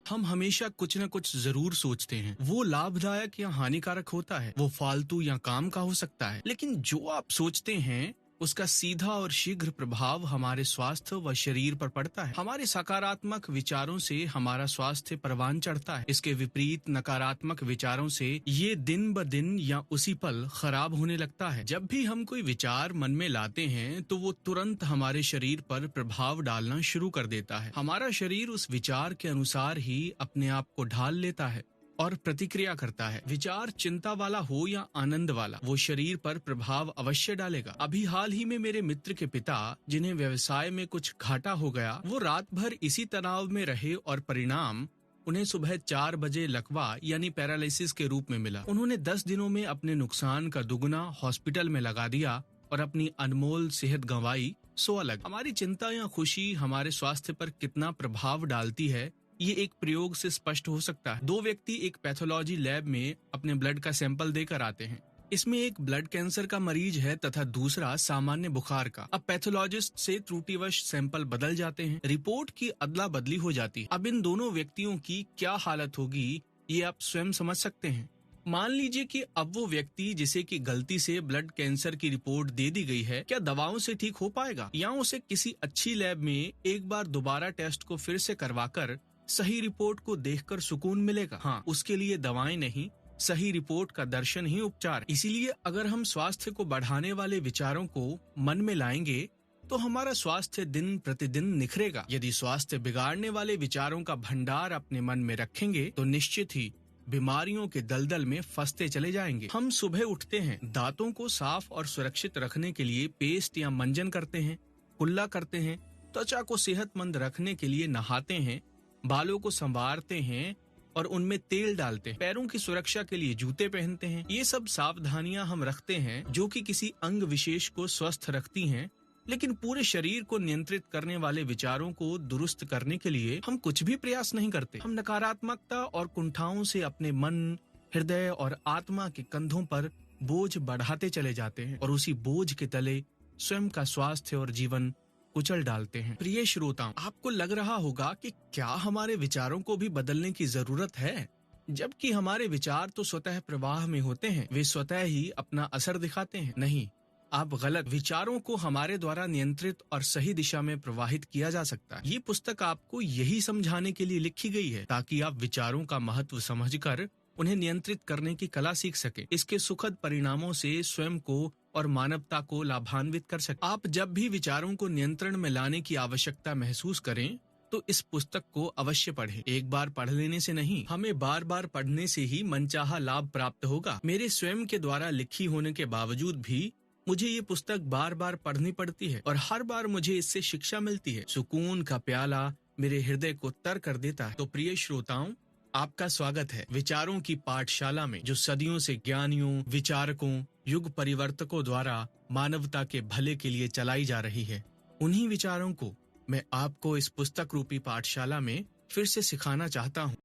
हम हमेशा कुछ न कुछ जरूर सोचते हैं। वो लाभदायक या हानिकारक होता है, वो फालतू या काम का हो सकता है, लेकिन जो आप सोचते हैं उसका सीधा और शीघ्र प्रभाव हमारे स्वास्थ्य व शरीर पर पड़ता है। हमारे सकारात्मक विचारों से हमारा स्वास्थ्य परवान चढ़ता है। इसके विपरीत नकारात्मक विचारों से ये दिन ब दिन या उसी पल खराब होने लगता है। जब भी हम कोई विचार मन में लाते हैं तो वो तुरंत हमारे शरीर पर प्रभाव डालना शुरू कर देता है। हमारा शरीर उस विचार के अनुसार ही अपने आप को ढाल लेता है और प्रतिक्रिया करता है। विचार चिंता वाला हो या आनंद वाला, वो शरीर पर प्रभाव अवश्य डालेगा। अभी हाल ही में मेरे मित्र के पिता, जिन्हें व्यवसाय में कुछ घाटा हो गया, वो रात भर इसी तनाव में रहे और परिणाम उन्हें सुबह 4 बजे लकवा यानी पैरालिसिस के रूप में मिला। उन्होंने 10 दिनों में अपने नुकसान का दुगुना हॉस्पिटल में लगा दिया और अपनी अनमोल सेहत गंवाई। सो अलग हमारी चिंता या खुशी हमारे स्वास्थ्य पर कितना प्रभाव डालती है, ये एक प्रयोग से स्पष्ट हो सकता है। 2 व्यक्ति एक पैथोलॉजी लैब में अपने ब्लड का सैंपल देकर आते हैं। इसमें एक ब्लड कैंसर का मरीज है तथा दूसरा सामान्य बुखार का। अब पैथोलॉजिस्ट से त्रुटिवश सैंपल बदल जाते हैं, रिपोर्ट की अदला बदली हो जाती है। अब इन दोनों व्यक्तियों की क्या हालत होगी ये आप स्वयं समझ सकते हैं। मान लीजिए कि अब वो व्यक्ति जिसे कि गलती से ब्लड कैंसर की रिपोर्ट दे दी गई है, क्या दवाओं से ठीक हो पाएगा, या उसे किसी अच्छी लैब में एक बार दोबारा टेस्ट को फिर से करवाकर सही रिपोर्ट को देखकर सुकून मिलेगा? हाँ, उसके लिए दवाएं नहीं, सही रिपोर्ट का दर्शन ही उपचार। इसीलिए अगर हम स्वास्थ्य को बढ़ाने वाले विचारों को मन में लाएंगे तो हमारा स्वास्थ्य दिन प्रतिदिन निखरेगा। यदि स्वास्थ्य बिगाड़ने वाले विचारों का भंडार अपने मन में रखेंगे तो निश्चित ही बीमारियों के दलदल में फंसते चले जाएंगे। हम सुबह उठते हैं, दांतों को साफ और सुरक्षित रखने के लिए पेस्ट या मंजन करते हैं, कुल्ला करते हैं, त्वचा को सेहतमंद रखने के लिए नहाते हैं, बालों को संवारते हैं और उनमें तेल डालते हैं, पैरों की सुरक्षा के लिए जूते पहनते हैं। ये सब सावधानियां हम रखते हैं जो कि किसी अंग विशेष को स्वस्थ रखती हैं, लेकिन पूरे शरीर को नियंत्रित करने वाले विचारों को दुरुस्त करने के लिए हम कुछ भी प्रयास नहीं करते। हम नकारात्मकता और कुंठाओं से अपने मन, हृदय और आत्मा के कंधों पर बोझ बढ़ाते चले जाते हैं और उसी बोझ के तले स्वयं का स्वास्थ्य और जीवन कुचल डालते हैं। प्रिय श्रोताओं, आपको लग रहा होगा कि क्या हमारे विचारों को भी बदलने की जरूरत है, जबकि हमारे विचार तो स्वतः प्रवाह में होते हैं, वे स्वतः ही अपना असर दिखाते हैं। नहीं, आप गलत। विचारों को हमारे द्वारा नियंत्रित और सही दिशा में प्रवाहित किया जा सकता है। ये पुस्तक आपको यही समझाने के लिए लिखी गई है ताकि आप विचारों का महत्व समझकर उन्हें नियंत्रित करने की कला सीख सके, इसके सुखद परिणामों से स्वयं को और मानवता को लाभान्वित कर सके। आप जब भी विचारों को नियंत्रण में लाने की आवश्यकता महसूस करें तो इस पुस्तक को अवश्य पढ़ें। एक बार पढ़ लेने से नहीं, हमें बार बार पढ़ने से ही मनचाहा लाभ प्राप्त होगा। मेरे स्वयं के द्वारा लिखी होने के बावजूद भी मुझे ये पुस्तक बार बार पढ़नी पड़ती है और हर बार मुझे इससे शिक्षा मिलती है। सुकून का प्याला मेरे हृदय को तर कर देता है। तो प्रिय श्रोताओं, आपका स्वागत है विचारों की पाठशाला में, जो सदियों से ज्ञानियों, विचारकों, युग परिवर्तकों द्वारा मानवता के भले के लिए चलाई जा रही है। उन्हीं विचारों को मैं आपको इस पुस्तक रूपी पाठशाला में फिर से सिखाना चाहता हूँ।